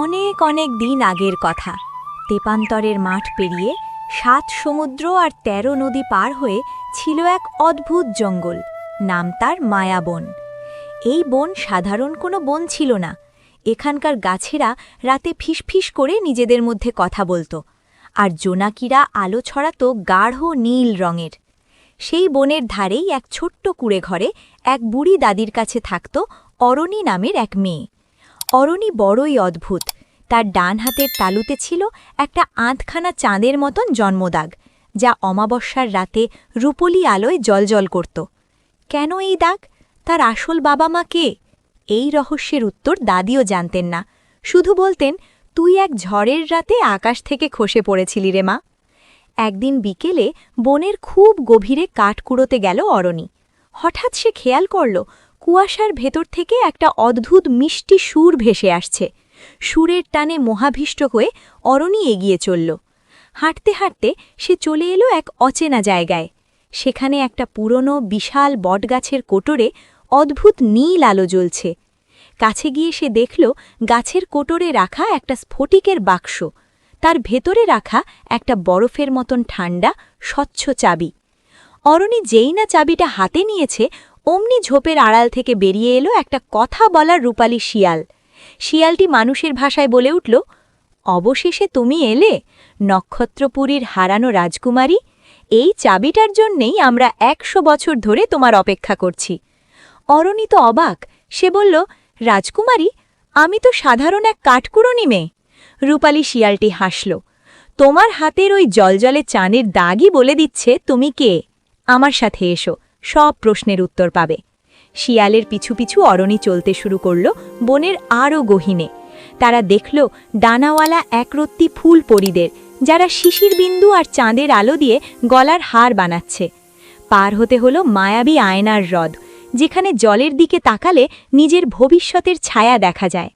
অনেক অনেক দিন আগের কথা। তেপান্তরের মাঠ পেরিয়ে ৭ সমুদ্র আর ১৩ নদী পার হয়ে ছিল এক অদ্ভুত জঙ্গল, নাম তার মায়াবন। এই বন সাধারণ কোনো বন ছিল না। এখানকার গাছেরা রাতে ফিসফিস করে নিজেদের মধ্যে কথা বলতো, আর জোনাকিরা আলো ছড়াতো গাঢ় নীল রঙের। সেই বনের ধারেই এক ছোট্ট কুঁড়ে ঘরে এক বুড়ি দাদির কাছে থাকত অরণি নামের এক মেয়ে। অরণি বড়ই অদ্ভুত। তার ডান হাতের তালুতে ছিল একটা আধখানা চাঁদের মতন জন্মদাগ, যা অমাবস্যার রাতে রূপলি আলোয় জ্বলজ্বল করত। কেন এই দাগ? তার আসল বাবা মা কে? এই রহস্যের উত্তর দাদিও জানতেন না। শুধু বলতেন, তুই এক ঝড়ের রাতে আকাশ থেকে খসে পড়েছিলি রে মা। একদিন বিকেলে বনের খুব গভীরে কাঠ কুড়োতে গেল অরণি। হঠাৎ সে খেয়াল করল, কুয়াশার ভেতর থেকে একটা অদ্ভুত মিষ্টি সুর ভেসে আসছে। সুরের টানে মোহাভিষ্ট হয়ে অরণি এগিয়ে চলল। হাঁটতে হাঁটতে সে চলে এলো এক অচেনা জায়গায়। সেখানে একটা পুরনো বিশাল বটগাছের কোটরে অদ্ভুত নীল আলো জ্বলছে। কাছে গিয়ে সে দেখল গাছের কোটরে রাখা একটা স্ফটিকের বাক্স, তার ভেতরে রাখা একটা বরফের মতন ঠান্ডা স্বচ্ছ চাবি। অরণি যেই না চাবিটা হাতে নিয়েছে, অমনি ঝোপের আড়াল থেকে বেরিয়ে এলো একটা কথা বলার রূপালী শিয়াল। শিয়ালটি মানুষের ভাষায় বলে উঠল, অবশেষে তুমি এলে, নক্ষত্রপুরীর হারানো রাজকুমারী। এই চাবিটার জন্যেই আমরা ১০০ বছর ধরে তোমার অপেক্ষা করছি। অরণি তো অবাক। সে বলল, রাজকুমারী, আমি তো সাধারণ এক কাঠকুড়োনি মেয়ে। রূপালী শিয়ালটি হাসল, তোমার হাতের ওই জলজলে চাঁদের দাগই বলে দিচ্ছে তুমি কে। আমার সাথে এসো, সব প্রশ্নের উত্তর পাবে। শিয়ালের পিছু পিছু অরণি চলতে শুরু করল বনের আরও গহীনে। তারা দেখল ডানাওয়ালা একরত্তি ফুল পরীদের, যারা শিশির বিন্দু আর চাঁদের আলো দিয়ে গলার হার বানাচ্ছে। পার হতে হলো মায়াবী আয়নার হ্রদ, যেখানে জলের দিকে তাকালে নিজের ভবিষ্যতের ছায়া দেখা যায়।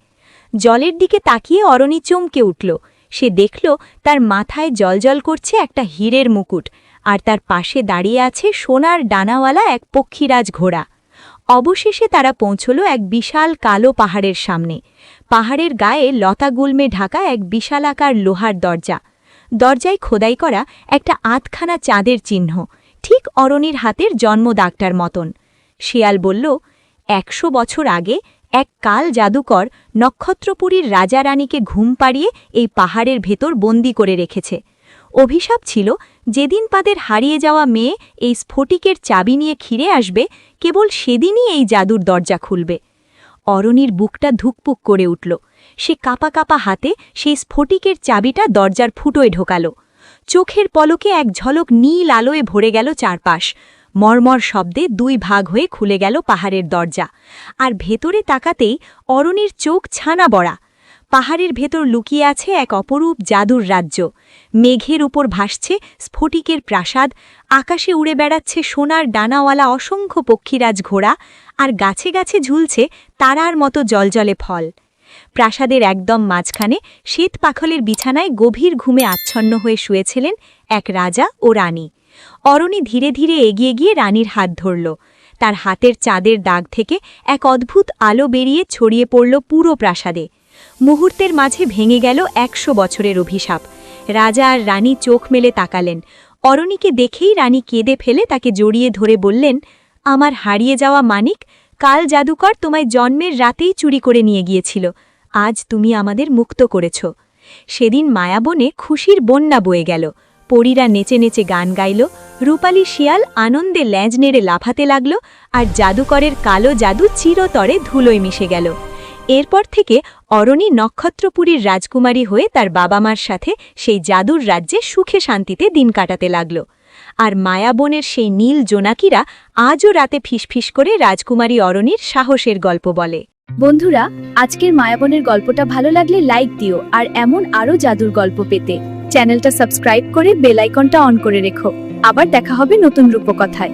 জলের দিকে তাকিয়ে অরণি চমকে উঠল। সে দেখল তার মাথায় জলজল করছে একটা হীরের মুকুট, আর তার পাশে দাঁড়িয়ে আছে সোনার ডানাওয়ালা এক পক্ষীরাজ ঘোড়া। অবশেষে তারা পৌঁছল এক বিশাল কালো পাহাড়ের সামনে। পাহাড়ের গায়ে লতাগুল্মে ঢাকা এক বিশালাকার লোহার দরজা। দরজায় খোদাই করা একটা আধখানা চাঁদের চিহ্ন, ঠিক অরণির হাতের জন্মদাগটার মতন। শিয়াল বলল, ১০০ বছর আগে এক কাল জাদুকর নক্ষত্রপুরীর রাজা রানীকে ঘুম পাড়িয়ে এই পাহাড়ের ভেতর বন্দি করে রেখেছে। অভিশাপ ছিল, যেদিন তাদের হারিয়ে যাওয়া মেয়ে এই স্ফটিকের চাবি নিয়ে ফিরে আসবে, কেবল সেদিনই এই জাদুর দরজা খুলবে। অরণির বুকটা ধুকপুক করে উঠল। সে কাপা কাপা হাতে সেই স্ফটিকের চাবিটা দরজার ফুটোয় ঢোকাল। চোখের পলকে এক ঝলক নীল আলোয় ভরে গেল চারপাশ। মর্মর শব্দে ২ ভাগ হয়ে খুলে গেল পাহাড়ের দরজা, আর ভেতরে তাকাতেই অরণির চোখ ছানা বড়া। পাহাড়ের ভেতর লুকিয়ে আছে এক অপরূপ জাদুর রাজ্য। মেঘের উপর ভাসছে স্ফটিকের প্রাসাদ, আকাশে উড়ে বেড়াচ্ছে সোনার ডানাওয়ালা অসংখ্য পক্ষীরাজ ঘোড়া, আর গাছে গাছে ঝুলছে তারার মতো জলজলে ফল। প্রাসাদের একদম মাঝখানে শ্বেত পাখলের বিছানায় গভীর ঘুমে আচ্ছন্ন হয়ে শুয়েছিলেন এক রাজা ও রানী। অরণি ধীরে ধীরে এগিয়ে গিয়ে রানীর হাত ধরল। তার হাতের চাঁদের দাগ থেকে এক অদ্ভুত আলো বেরিয়ে ছড়িয়ে পড়ল পুরো প্রাসাদে। মুহূর্তের মাঝে ভেঙে গেল ১০০ বছরের অভিশাপ। রাজা আর রানী চোখ মেলে তাকালেন। অরণিকে দেখেই রানী কেঁদে ফেলে তাকে জড়িয়ে ধরে বললেন, আমার হারিয়ে যাওয়া মানিক, কাল জাদুকর তোমায় জন্মের রাতেই চুরি করে নিয়ে গিয়েছিল। আজ তুমি আমাদের মুক্ত করেছ। সেদিন মায়াবনে খুশির বন্যা বয়ে গেল। পরীরা নেচে নেচে গান গাইল, রূপালী শিয়াল আনন্দে ল্যাজ নেড়ে লাফাতে লাগল, আর জাদুকরের কালো জাদু চিরতরে ধুলোয় মিশে গেল। এরপর থেকে অরণি নক্ষত্রপুরীর রাজকুমারী হয়ে তার বাবা মার সাথে সেই জাদুর রাজ্যে সুখে শান্তিতে দিন কাটাতে লাগল। আর মায়াবনের সেই নীল জোনাকিরা আজও রাতে ফিসফিস করে রাজকুমারী অরণির সাহসের গল্প বলে। বন্ধুরা, আজকের মায়াবনের গল্পটা ভালো লাগলে লাইক দিও, আর এমন আরও জাদুর গল্প পেতে চ্যানেলটা সাবস্ক্রাইব করে বেল আইকনটা অন করে রেখো। আবার দেখা হবে নতুন রূপকথায়।